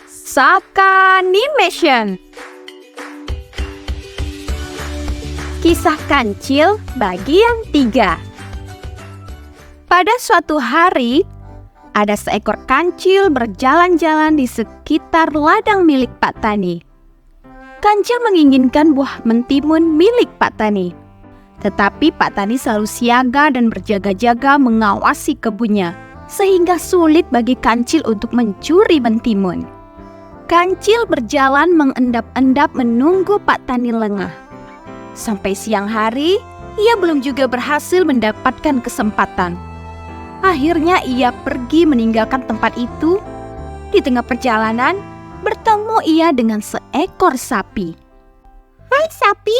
Sakanimation. Kisah Kancil bagian 3. Pada suatu hari, ada seekor kancil berjalan-jalan di sekitar ladang milik Pak Tani. Kancil menginginkan buah mentimun milik Pak Tani. Tetapi Pak Tani selalu siaga dan berjaga-jaga mengawasi kebunnya, sehingga sulit bagi kancil untuk mencuri mentimun. Kancil berjalan mengendap-endap menunggu Pak Tani lengah. Sampai siang hari, ia belum juga berhasil mendapatkan kesempatan. Akhirnya ia pergi meninggalkan tempat itu. Di tengah perjalanan, bertemu ia dengan seekor sapi. "Hai sapi,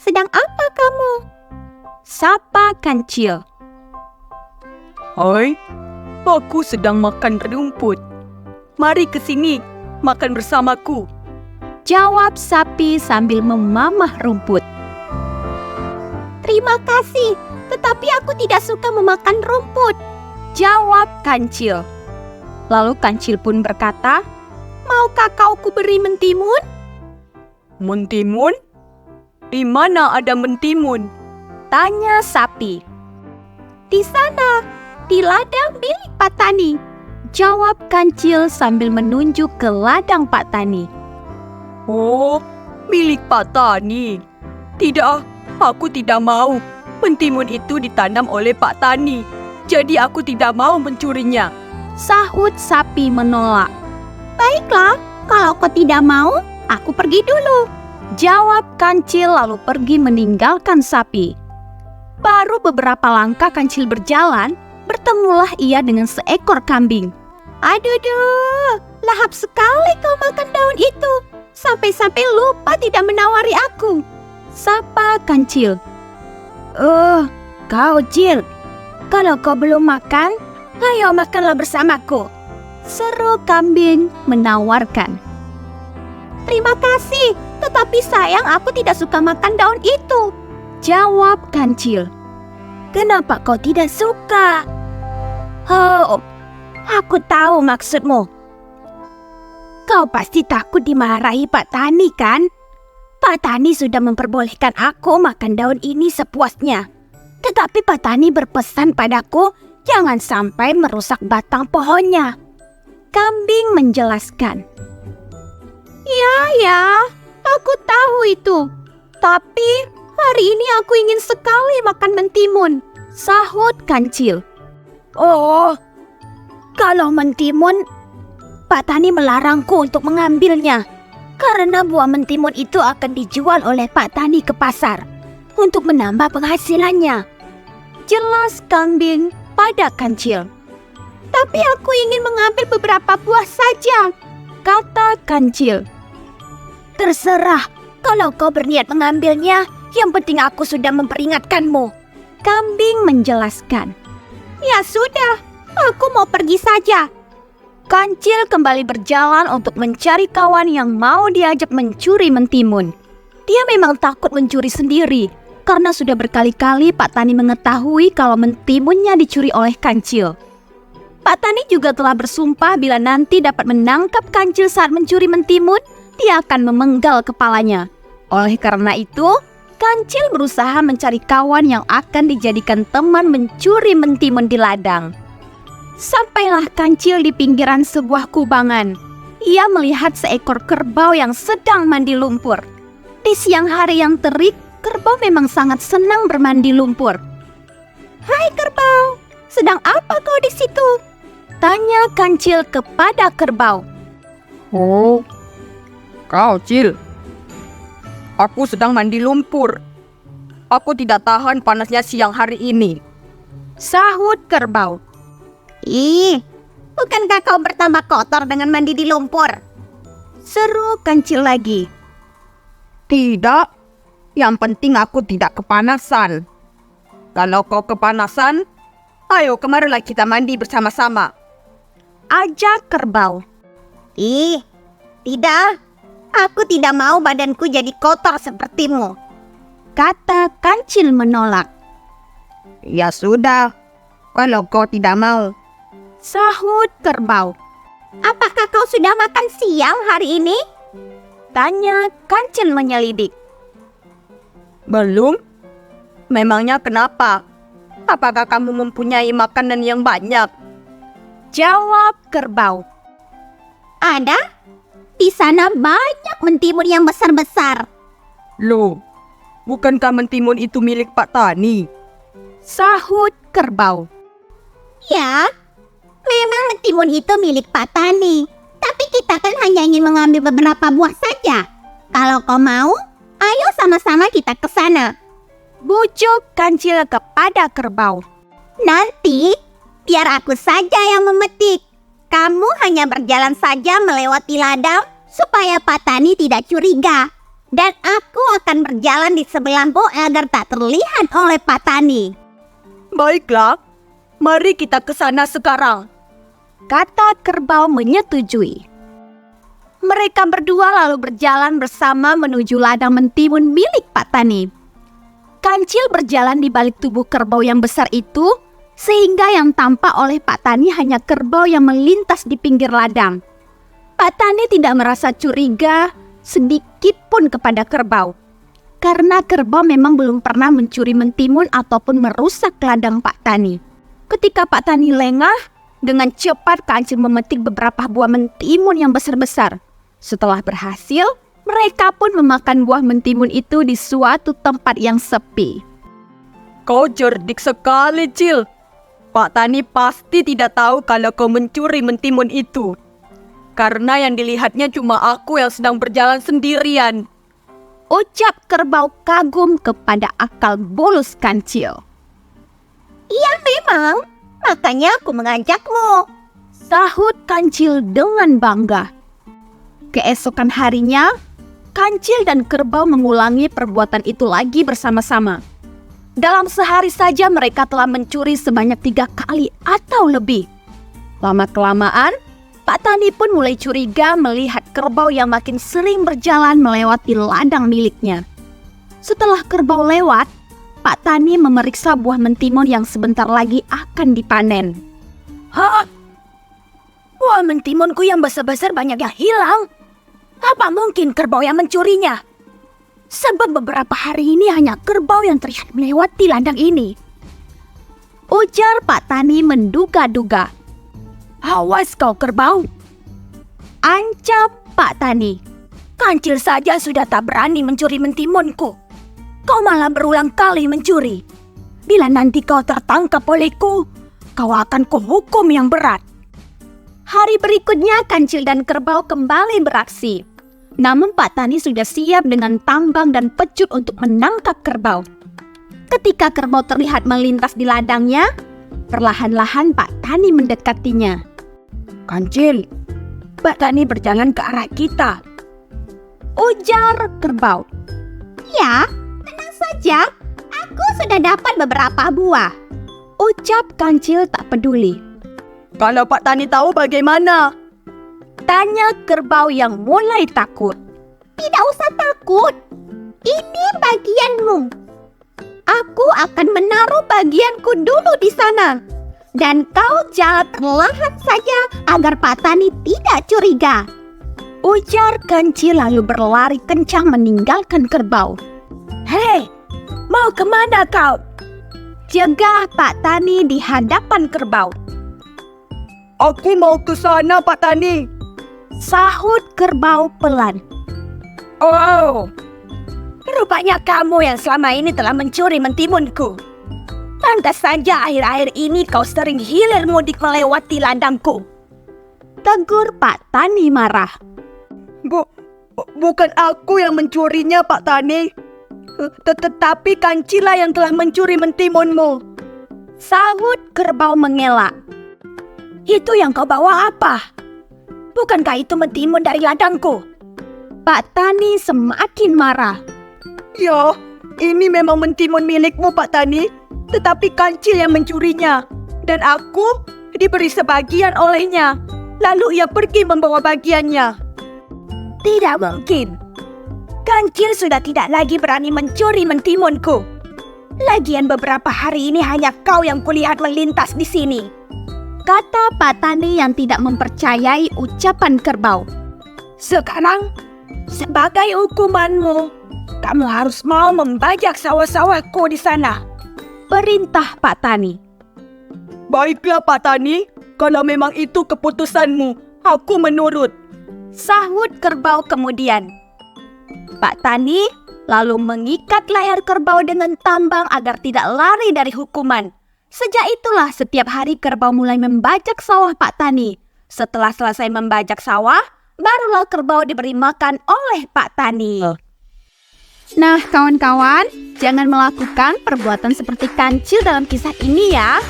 sedang apa kamu?" sapa Kancil. "Hai, aku sedang makan rumput. Mari ke sini, makan bersamaku," jawab sapi sambil memamah rumput. "Terima kasih, tetapi aku tidak suka memakan rumput," jawab Kancil. Lalu Kancil pun berkata, "Maukah kau kuberi mentimun?" "Mentimun? Di mana ada mentimun?" tanya sapi. "Di sana, di ladang milik Pak Tani," jawab Kancil sambil menunjuk ke ladang Pak Tani. "Oh, milik Pak Tani. Tidak, aku tidak mau. Mentimun itu ditanam oleh Pak Tani, jadi aku tidak mau mencurinya," sahut sapi menolak. "Baiklah, kalau kau tidak mau, aku pergi dulu," jawab Kancil lalu pergi meninggalkan sapi. Baru beberapa langkah Kancil berjalan, bertemulah ia dengan seekor kambing. "Aduh, lahap sekali kau makan daun itu. Sampai-sampai lupa tidak menawari aku," sapa Kancil. Kau Cil, kalau kau belum makan, ayo makanlah bersamaku," seru kambing menawarkan. "Terima kasih, tetapi sayang aku tidak suka makan daun itu," jawab Kancil. "Kenapa kau tidak suka?" "Oh, aku tahu maksudmu. Kau pasti takut dimarahi Pak Tani, kan? Pak Tani sudah memperbolehkan aku makan daun ini sepuasnya. Tetapi Pak Tani berpesan padaku jangan sampai merusak batang pohonnya," kambing menjelaskan. Ya, aku tahu itu. Tapi hari ini aku ingin sekali makan mentimun," sahut Kancil. "Oh, kalau mentimun, Pak Tani melarangku untuk mengambilnya. Karena buah mentimun itu akan dijual oleh Pak Tani ke pasar untuk menambah penghasilannya," jelas kambing pada Kancil. "Tapi aku ingin mengambil beberapa buah saja," kata Kancil. "Terserah, kalau kau berniat mengambilnya, yang penting aku sudah memperingatkanmu," kambing menjelaskan. "Ya sudah, aku mau pergi saja." Kancil kembali berjalan untuk mencari kawan yang mau diajak mencuri mentimun. Dia memang takut mencuri sendiri, karena sudah berkali-kali Pak Tani mengetahui kalau mentimunnya dicuri oleh Kancil. Pak Tani juga telah bersumpah bila nanti dapat menangkap Kancil saat mencuri mentimun, dia akan memenggal kepalanya. Oleh karena itu, Kancil berusaha mencari kawan yang akan dijadikan teman mencuri mentimun di ladang. Sampailah Kancil di pinggiran sebuah kubangan. Ia melihat seekor kerbau yang sedang mandi lumpur. Di siang hari yang terik, kerbau memang sangat senang bermandi lumpur. "Hai kerbau, sedang apa kau di situ?" tanya Kancil kepada kerbau. "Oh, kau Cil. Aku sedang mandi lumpur. Aku tidak tahan panasnya siang hari ini," sahut kerbau. "Ih, bukankah kau bertambah kotor dengan mandi di lumpur?" seru Kancil lagi. "Tidak, yang penting aku tidak kepanasan. Kalau kau kepanasan, ayo kemarilah kita mandi bersama-sama," ajak kerbau. "Ih, tidak. Aku tidak mau badanku jadi kotor sepertimu," kata Kancil menolak. "Ya sudah, kalau kau tidak mau," sahut kerbau. apakah kau sudah makan siang hari ini? Tanya Kancil menyelidik. Belum? Memangnya kenapa? Apakah kamu mempunyai makanan yang banyak? Jawab kerbau. Ada. Di sana banyak mentimun yang besar-besar. Loh, bukankah mentimun itu milik Pak Tani? Sahut kerbau. Ya, memang mentimun itu milik Pak Tani. Tapi kita kan hanya ingin mengambil beberapa buah saja. Kalau kau mau, ayo sama-sama kita ke sana. Bujuk Kancil kepada kerbau. Nanti, biar aku saja yang memetik. Kamu hanya berjalan saja melewati ladang supaya Pak Tani tidak curiga. Dan aku akan berjalan di sebelahmu agar tak terlihat oleh Pak Tani. Baiklah, mari kita ke sana sekarang. Kata kerbau menyetujui. Mereka berdua lalu berjalan bersama menuju ladang mentimun milik Pak Tani. Kancil berjalan di balik tubuh kerbau yang besar itu, sehingga yang tampak oleh Pak Tani hanya kerbau yang melintas di pinggir ladang. Pak Tani tidak merasa curiga sedikit pun kepada kerbau, karena kerbau memang belum pernah mencuri mentimun ataupun merusak ladang Pak Tani. Ketika Pak Tani lengah, dengan cepat Kancil memetik beberapa buah mentimun yang besar-besar. Setelah berhasil, mereka pun memakan buah mentimun itu di suatu tempat yang sepi. Kau cerdik sekali, Cil. Pak Tani pasti tidak tahu kalau kau mencuri mentimun itu. Karena yang dilihatnya cuma aku yang sedang berjalan sendirian. Ucap kerbau kagum kepada akal bulus Kancil. Iya memang, makanya aku mengajakmu. Sahut Kancil dengan bangga. Keesokan harinya, Kancil dan kerbau mengulangi perbuatan itu lagi bersama-sama. Dalam sehari saja mereka telah mencuri sebanyak 3 kali atau lebih. Lama-kelamaan, Pak Tani pun mulai curiga melihat kerbau yang makin sering berjalan melewati ladang miliknya. Setelah kerbau lewat, Pak Tani memeriksa buah mentimun yang sebentar lagi akan dipanen. Hah? Buah mentimunku yang besar-besar banyak yang hilang. Apa mungkin kerbau yang mencurinya? Sebab beberapa hari ini hanya kerbau yang terlihat melewati ladang ini. Ujar Pak Tani menduga-duga. Awas kau kerbau. Ancam Pak Tani. Kancil saja sudah tak berani mencuri mentimunku. Kau malah berulang kali mencuri. Bila nanti kau tertangkap olehku, kau akan kuhukum yang berat. Hari berikutnya Kancil dan kerbau kembali beraksi. Namun Pak Tani sudah siap dengan tambang dan pecut untuk menangkap kerbau. Ketika kerbau terlihat melintas di ladangnya, perlahan-lahan Pak Tani mendekatinya. Kancil, Pak Tani berjalan ke arah kita. Ujar kerbau. Ya, tenang saja. Aku sudah dapat beberapa buah. Ucap Kancil tak peduli. Kalau Pak Tani tahu bagaimana? Tanya kerbau yang mulai takut. Tidak usah takut. Ini bagianmu. Aku akan menaruh bagianku dulu di sana. Dan kau jalan perlahan saja agar Pak Tani tidak curiga. Ujar Kancil lalu berlari kencang meninggalkan kerbau. Hei, mau kemana kau? Jegah Pak Tani di hadapan kerbau. Aku mau ke sana, Pak Tani. Sahut kerbau pelan. Oh, rupanya kamu yang selama ini telah mencuri mentimunku. Pantas saja akhir-akhir ini kau sering hilir mudik melewati ladangku. Tegur Pak Tani marah. Bukan aku yang mencurinya, Pak Tani. Tetapi Kancila yang telah mencuri mentimunmu. Sahut kerbau mengelak. Itu yang kau bawa apa? Bukankah itu mentimun dari ladangku? Pak Tani semakin marah. Ya, ini memang mentimun milikmu, Pak Tani. Tetapi Kancil yang mencurinya. Dan aku diberi sebagian olehnya. Lalu ia pergi membawa bagiannya. Tidak mungkin. Kancil sudah tidak lagi berani mencuri mentimunku. Lagian beberapa hari ini hanya kau yang kulihat melintas di sini. kata Pak Tani yang tidak mempercayai ucapan kerbau. Sekarang, sebagai hukumanmu, kamu harus mau membajak sawah-sawahku di sana. Perintah Pak Tani. Baiklah Pak Tani, kalau memang itu keputusanmu, aku menurut. Sahut kerbau kemudian. Pak Tani lalu mengikat leher kerbau dengan tambang agar tidak lari dari hukuman. Sejak itulah setiap hari kerbau mulai membajak sawah Pak Tani. Setelah selesai membajak sawah, barulah kerbau diberi makan oleh Pak Tani. Nah, kawan-kawan, jangan melakukan perbuatan seperti Kancil dalam kisah ini ya.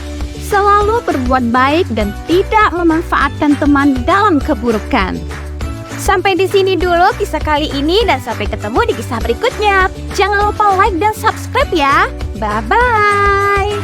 Selalu berbuat baik dan tidak memanfaatkan teman dalam keburukan. Sampai di sini dulu kisah kali ini dan sampai ketemu di kisah berikutnya. Jangan lupa like dan subscribe ya. Bye-bye.